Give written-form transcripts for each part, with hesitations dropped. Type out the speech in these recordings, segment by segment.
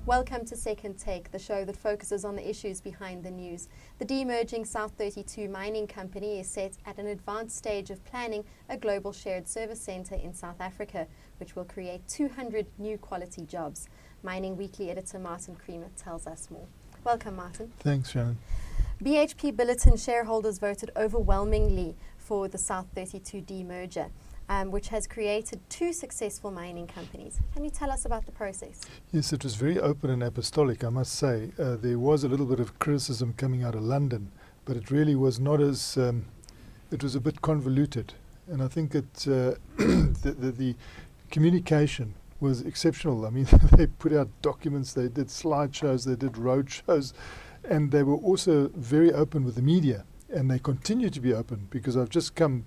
Welcome to Second Take, the show that focuses on the issues behind the news. The demerging South32 mining company is set at an advanced stage of planning a global shared service centre in South Africa, which will create 200 new quality jobs. Mining Weekly editor Martin Creamer tells us more. Welcome, Martin. Thanks, Shannon. BHP Billiton shareholders voted overwhelmingly for the South32 demerger, which has created two successful mining companies. Can you tell us about the process? Yes, it was very open and apostolic, I must say. There was a little bit of criticism coming out of London, but it really was not as, it was a bit convoluted. And I think that the communication was exceptional. I mean, they put out documents, they did slideshows, they did road shows, and they were also very open with the media. And they continue to be open, because I've just come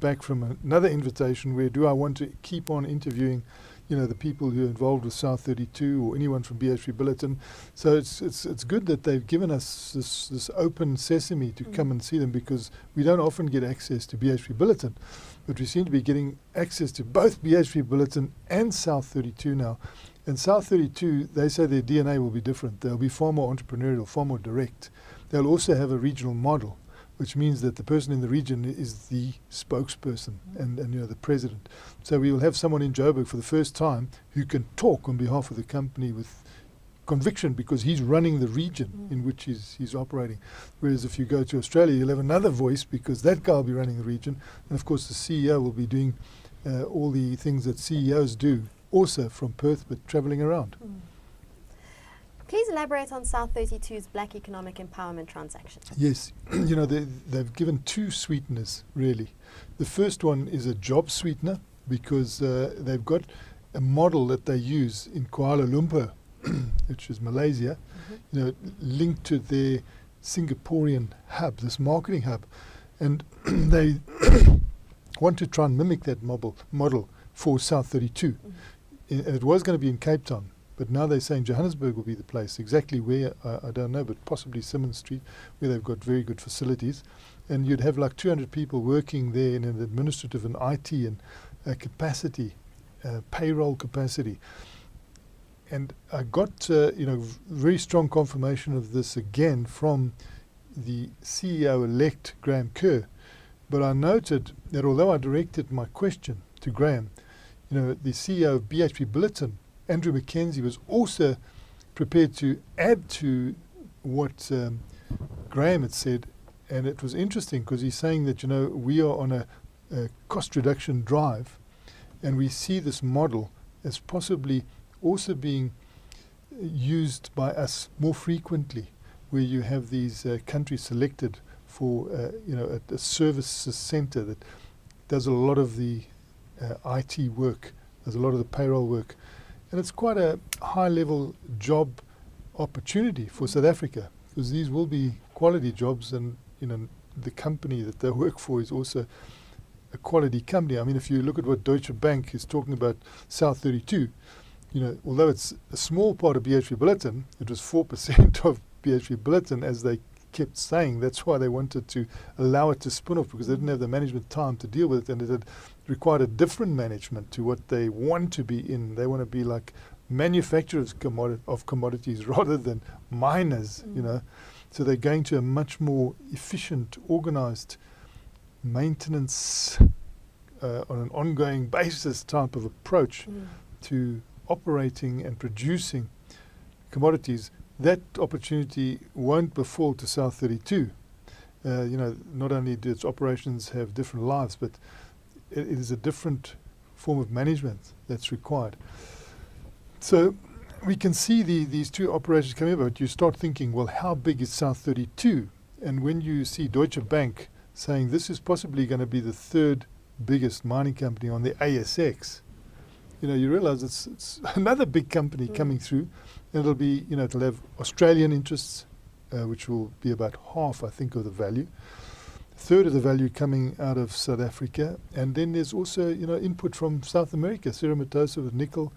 back from another invitation where do I want to keep on interviewing, the people who are involved with South32 or anyone from BHP Billiton. So it's good that they've given us this open sesame to come and see them, because we don't often get access to BHP Billiton, but we seem to be getting access to both BHP Billiton and South32 now. And South32, they say their DNA will be different. They'll be far more entrepreneurial, far more direct. They'll also have a regional model, which means that the person in the region is the spokesperson and the president. So we will have someone in Joburg for the first time who can talk on behalf of the company with conviction, because he's running the region in which he's operating. Whereas if you go to Australia, you'll have another voice, because that guy will be running the region. And of course the CEO will be doing all the things that CEOs do, also from Perth, but travelling around. Please elaborate on South32's Black Economic Empowerment transaction. Yes, they've given two sweeteners, really. The first one is a job sweetener, because they've got a model that they use in Kuala Lumpur, which is Malaysia, linked to their Singaporean hub, this marketing hub. And they want to try and mimic that model for South32. And it was going to be in Cape Town, but now they're saying Johannesburg will be the place. Exactly where, I don't know, but possibly Simmons Street, where they've got very good facilities. And you'd have like 200 people working there in an administrative and IT and capacity, payroll capacity. And I got, very strong confirmation of this again from the CEO-elect Graham Kerr. But I noted that although I directed my question to Graham, the CEO of BHP Billiton, Andrew Mackenzie, was also prepared to add to what Graham had said. And it was interesting, because he's saying that, we are on a cost reduction drive, and we see this model as possibly also being used by us more frequently, where you have these countries selected for a services centre that does a lot of the IT work, does a lot of the payroll work. And it's quite a high-level job opportunity for South Africa, because these will be quality jobs, and the company that they work for is also a quality company. I mean, if you look at what Deutsche Bank is talking about South32, although it's a small part of BHP Billiton, it was 4% of BHP Billiton, as they kept saying. That's why they wanted to allow it to spin off, because they didn't have the management time to deal with it, and it had required a different management to what they want to be in. They want to be like manufacturers of commodities rather than miners, So they're going to a much more efficient, organized maintenance on an ongoing basis type of approach to operating and producing commodities. That opportunity won't befall to South32. Not only do its operations have different lives, but it is a different form of management that's required. So we can see these two operations coming about. You start thinking, well, how big is South32? And when you see Deutsche Bank saying this is possibly going to be the third biggest mining company on the ASX, you realize it's another big company coming through, and it'll be, it'll have Australian interests, which will be about half, I think, of the value. A third of the value coming out of South Africa, and then there's also, input from South America, Cerro Matoso with nickel,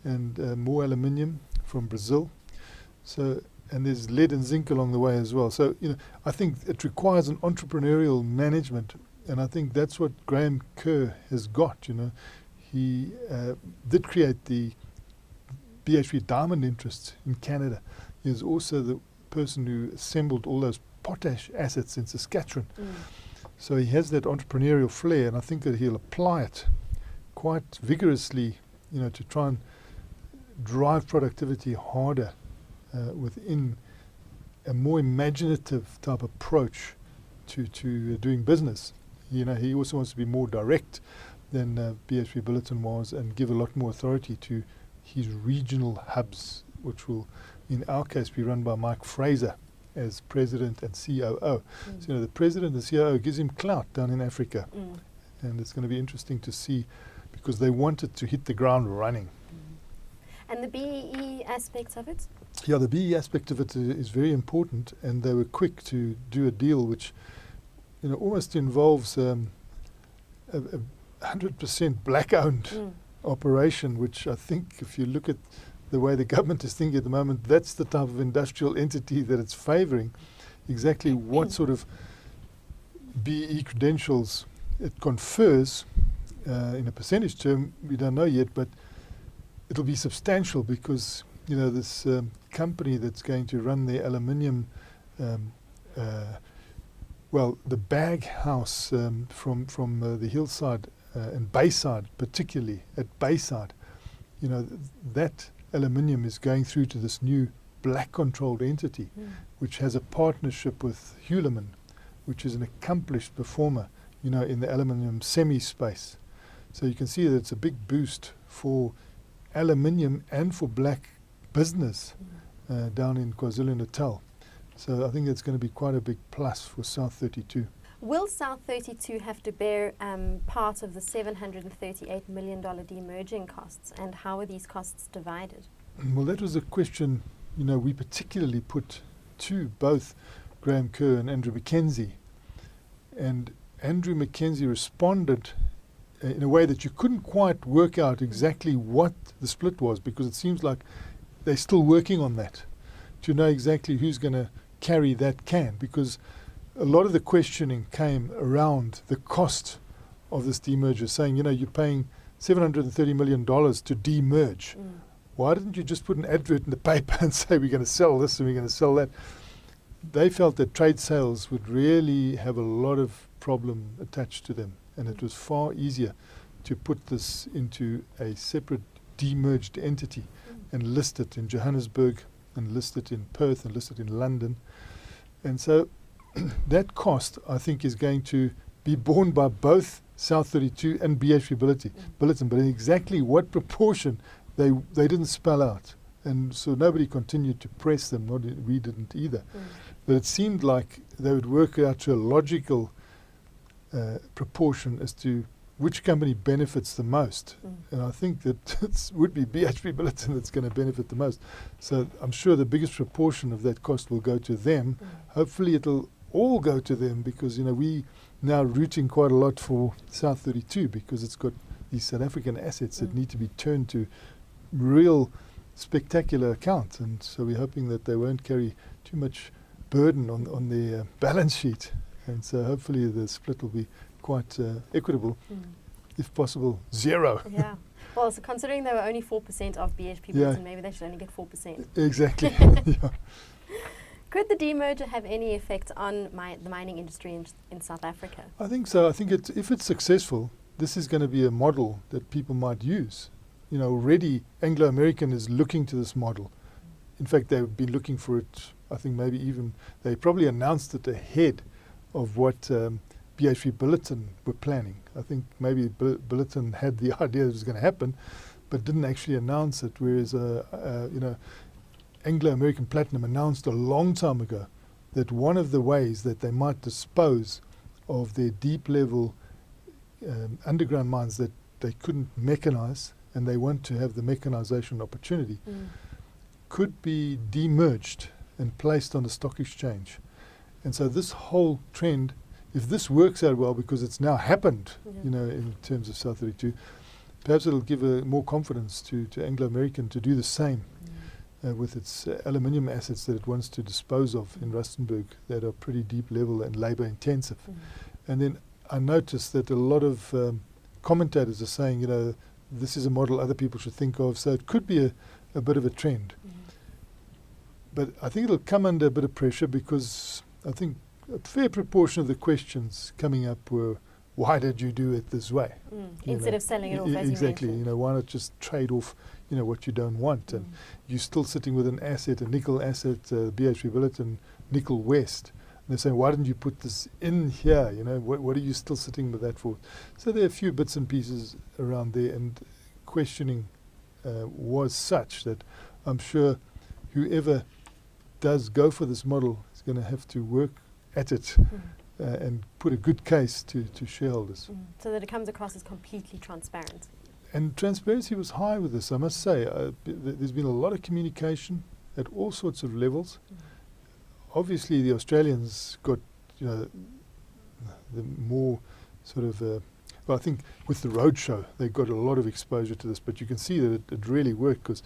and more aluminium from Brazil. So, and there's lead and zinc along the way as well. So, I think it requires an entrepreneurial management, and I think that's what Graham Kerr has got. He did create the BHP diamond interests in Canada. He is also the person who assembled all those potash assets in Saskatchewan. So he has that entrepreneurial flair, and I think that he'll apply it quite vigorously, to try and drive productivity harder within a more imaginative type approach to doing business. He also wants to be more direct than BHP Billiton was, and give a lot more authority to his regional hubs, which will, in our case, be run by Mike Fraser as president and COO. So the president and COO gives him clout down in Africa, and it's going to be interesting to see, because they wanted to hit the ground running. And the BEE aspect of it? Yeah, the BEE aspect of it is very important, and they were quick to do a deal which, almost involves a 100% black-owned operation, which I think, if you look at the way the government is thinking at the moment, that's the type of industrial entity that it's favouring. Exactly what sort of BEE credentials it confers in a percentage term, we don't know yet, but it'll be substantial, because this company that's going to run the aluminium, the bag house from the hillside and Bayside, particularly at Bayside, that aluminium is going through to this new black-controlled entity, which has a partnership with Hulamin, which is an accomplished performer, in the aluminium semi-space. So you can see that it's a big boost for aluminium and for black business down in KwaZulu-Natal. So I think it's going to be quite a big plus for South32. Will South32 have to bear part of the $738 million demerging costs, and how are these costs divided? Well, that was a question, we particularly put to both Graham Kerr and Andrew Mackenzie. And Andrew Mackenzie responded in a way that you couldn't quite work out exactly what the split was, because it seems like they're still working on that, to know exactly who's going to carry that can, because a lot of the questioning came around the cost of this demerger, saying, you're paying $730 million to demerge. Why didn't you just put an advert in the paper and say we're going to sell this and we're going to sell that? They felt that trade sales would really have a lot of problem attached to them, and it was far easier to put this into a separate demerged entity and list it in Johannesburg, and list it in Perth, and list it in London. And so that cost, I think, is going to be borne by both South32 and BHP Billiton, but in exactly what proportion they didn't spell out. And so nobody continued to press them, we didn't either. But it seemed like they would work out to a logical proportion as to which company benefits the most. And I think that it would be BHP Billiton that's going to benefit the most. So I'm sure the biggest proportion of that cost will go to them. Hopefully it'll all go to them, because we now rooting quite a lot for South32, because it's got these South African assets that need to be turned to real spectacular account. And so we're hoping that they won't carry too much burden on their balance sheet. And so hopefully the split will be quite equitable, if possible, zero. Yeah. Well, so considering they were only 4% of BHP Billiton, maybe they should only get 4%. Exactly. Yeah. Could the demerger have any effect on the mining industry in South Africa? I think so. I think if it's successful, this is going to be a model that people might use. Already Anglo American is looking to this model. In fact, they've been looking for it. I think maybe even they probably announced it ahead of what BHP Billiton were planning. I think maybe Billiton had the idea that it was going to happen, but didn't actually announce it, whereas Anglo American Platinum announced a long time ago that one of the ways that they might dispose of their deep level underground mines that they couldn't mechanize, and they want to have the mechanization opportunity, could be demerged and placed on the stock exchange. And so this whole trend, if this works out well, because it's now happened, in terms of South32, perhaps it'll give more confidence to Anglo American to do the same with its aluminium assets that it wants to dispose of in Rustenburg, that are pretty deep level and labor intensive. And then I noticed that a lot of commentators are saying, this is a model other people should think of. So it could be a bit of a trend. But I think it'll come under a bit of pressure because I think a fair proportion of the questions coming up were, why did you do it this way? Instead of selling it off, as exactly. you mentioned. Why not just trade off, what you don't want? And you're still sitting with an asset, a nickel asset, BHP Billiton, Nickel West. And they're saying, why didn't you put this in here? What are you still sitting with that for? So there are a few bits and pieces around there, and questioning was such that I'm sure whoever does go for this model is going to have to work at it and put a good case to shareholders. So that it comes across as completely transparent. And transparency was high with this, I must say. There's been a lot of communication at all sorts of levels. Obviously, the Australians got, the more sort of, well, I think with the roadshow, they got a lot of exposure to this, but you can see that it really worked because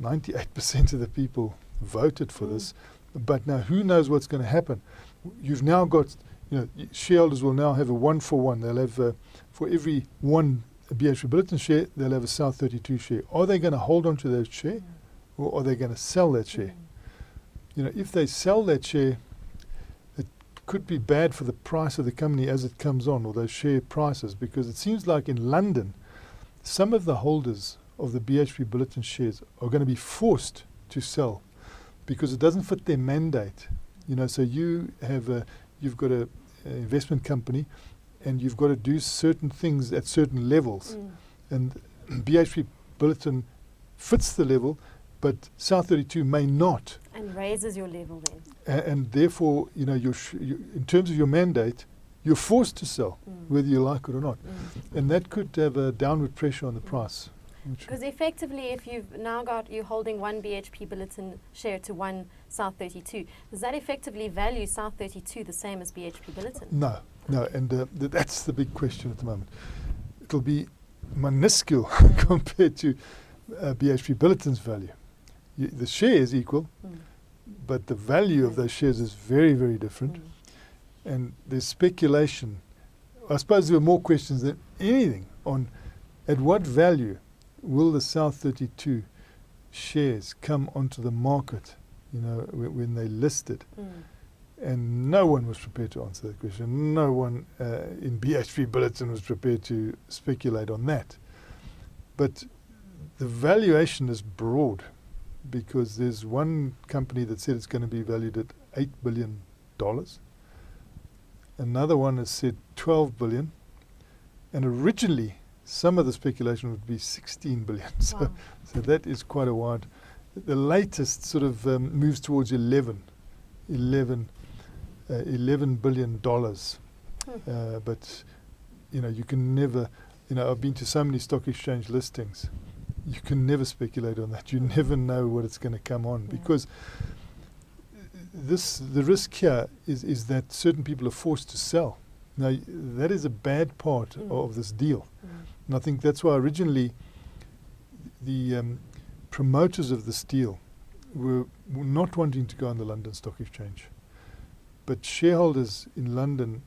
98% of the people voted for this. But now who knows what's going to happen? You've now got, shareholders will now have a 1-for-1. They'll have, for every one BHP Billiton share, they'll have a South32 share. Are they going to hold on to that share or are they going to sell that share? If they sell that share, it could be bad for the price of the company as it comes on, or those share prices, because it seems like in London, some of the holders of the BHP Billiton shares are going to be forced to sell because it doesn't fit their mandate. So you've got a investment company and you've got to do certain things at certain levels. And BHP Billiton fits the level, but South32 may not. And raises your level then. And therefore, in terms of your mandate, you're forced to sell, whether you like it or not. And that could have a downward pressure on the price. Because effectively, if you're holding one BHP Billiton share to one South32, does that effectively value South32 the same as BHP Billiton? No, and that's the big question at the moment. It'll be minuscule compared to BHP Billiton's value. The share is equal, but the value of those shares is very, very different. And there's speculation. I suppose there were more questions than anything on at what value will the South32 shares come onto the market, when they listed? And no one was prepared to answer that question. No one in BHP Billiton was prepared to speculate on that. But the valuation is broad because there's one company that said it's going to be valued at $8 billion. Another one has said 12 billion. And originally, some of the speculation would be 16 billion. So that is quite a wide. The latest sort of moves towards $11 billion. But, you can never, I've been to so many stock exchange listings. You can never speculate on that. You never know what it's going to come on because the risk here is that certain people are forced to sell. Now, that is a bad part of this deal. And I think that's why originally the promoters of this deal were not wanting to go on the London Stock Exchange. But shareholders in London,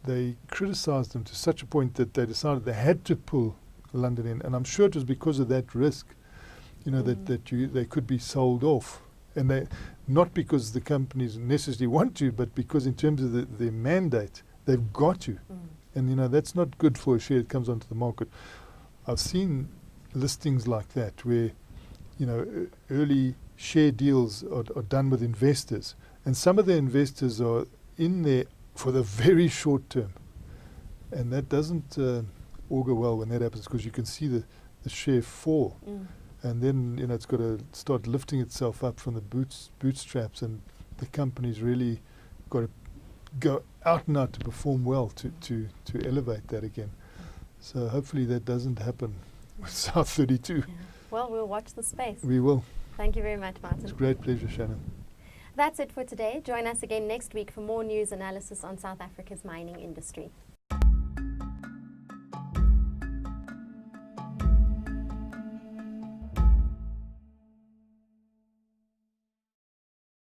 they criticised them to such a point that they decided they had to pull London in. And I'm sure it was because of that risk, that they could be sold off. And they not because the companies necessarily want to, but because in terms of their mandate, they've got to. And, that's not good for a share that comes onto the market. I've seen listings like that where, early share deals are done with investors. And some of the investors are in there for the very short term. And that doesn't augur well when that happens because you can see the share fall. And then, it's got to start lifting itself up from the bootstraps, and the company's really got to go out and out to perform well to elevate that again. So hopefully that doesn't happen with South32. Well, we'll watch the space. We will. Thank you very much, Martin. It's a great pleasure, Shannon. That's it for today. Join us again next week for more news analysis on South Africa's mining industry.